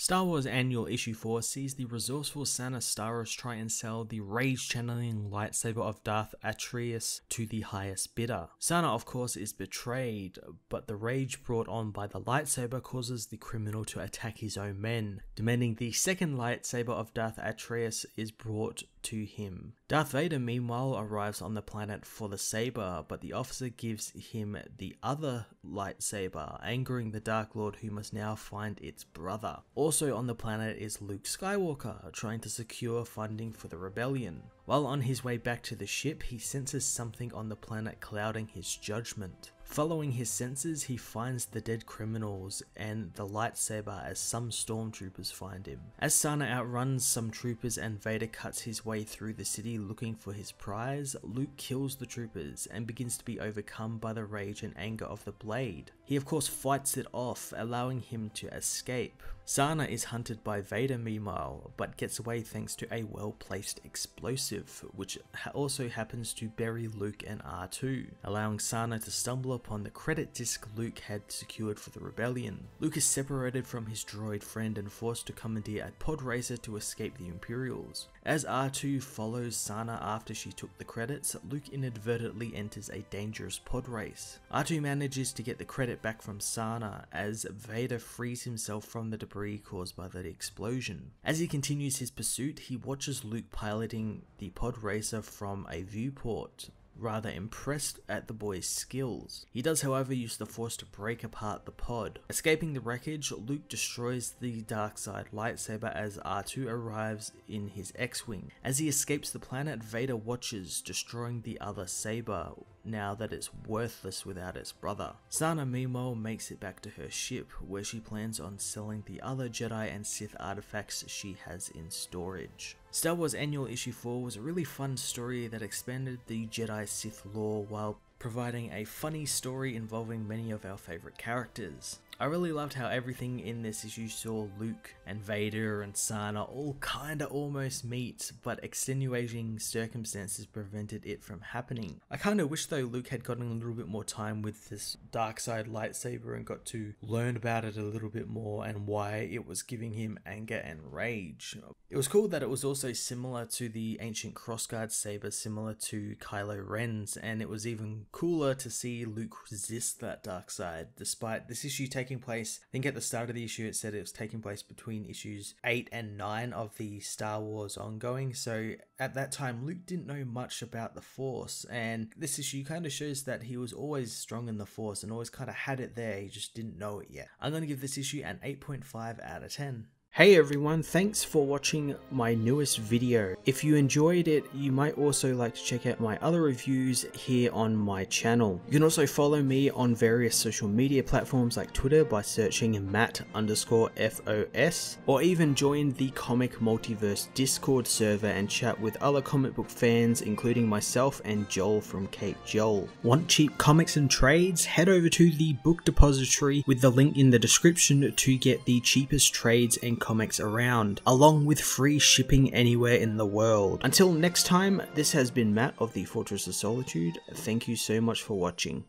Star Wars Annual Issue 4 sees the resourceful Sana Starros try and sell the rage-channeling lightsaber of Darth Atrius to the highest bidder. Sana, of course, is betrayed, but the rage brought on by the lightsaber causes the criminal to attack his own men, demanding the second lightsaber of Darth Atrius is brought to him. Darth Vader meanwhile arrives on the planet for the saber, but the officer gives him the other lightsaber, angering the Dark Lord, who must now find its brother. Also on the planet is Luke Skywalker, trying to secure funding for the rebellion. While on his way back to the ship, he senses something on the planet clouding his judgment. Following his senses, he finds the dead criminals and the lightsaber as some stormtroopers find him. As Sana outruns some troopers and Vader cuts his way through the city looking for his prize, Luke kills the troopers and begins to be overcome by the rage and anger of the blade. He of course fights it off, allowing him to escape. Sana is hunted by Vader meanwhile, but gets away thanks to a well-placed explosive, which also happens to bury Luke and R2, allowing Sana to stumble upon the credit disc Luke had secured for the rebellion. Luke is separated from his droid friend and forced to commandeer a pod racer to escape the Imperials. As R2 follows Sana after she took the credits, Luke inadvertently enters a dangerous pod race. R2 manages to get the credit back from Sana as Vader frees himself from the debris caused by the explosion. As he continues his pursuit, he watches Luke piloting the pod racer from a viewport, rather impressed at the boy's skills. He does however use the Force to break apart the pod. Escaping the wreckage, Luke destroys the dark side lightsaber as R2 arrives in his X-Wing. As he escapes the planet, Vader watches, destroying the other saber, now that it's worthless without its brother. Sana meanwhile makes it back to her ship, where she plans on selling the other Jedi and Sith artifacts she has in storage. Star Wars Annual Issue 4 was a really fun story that expanded the Jedi Sith lore while providing a funny story involving many of our favourite characters. I really loved how everything in this issue saw Luke and Vader and Sana all kinda almost meet, but extenuating circumstances prevented it from happening. I kinda wish though Luke had gotten a little bit more time with this dark side lightsaber and got to learn about it a little bit more and why it was giving him anger and rage. It was cool that it was also similar to the ancient crossguard saber, similar to Kylo Ren's, and it was even cooler to see Luke resist that dark side, despite this issue taking place, I think at the start of the issue it said it was taking place between issues 8 and 9 of the Star Wars ongoing, so at that time Luke didn't know much about the Force, and this issue kind of shows that he was always strong in the Force and always kind of had it there, he just didn't know it yet. I'm going to give this issue an 8.5 out of 10. Hey everyone, thanks for watching my newest video. If you enjoyed it, you might also like to check out my other reviews here on my channel. You can also follow me on various social media platforms like Twitter by searching Matt_FOS, or even join the Comic Multiverse Discord server and chat with other comic book fans, including myself and Joel from Cape Joel. Want cheap comics and trades? Head over to the book depository with the link in the description to get the cheapest trades and comics around, along with free shipping anywhere in the world. Until next time, this has been Matt of the Fortress of Solitude. Thank you so much for watching.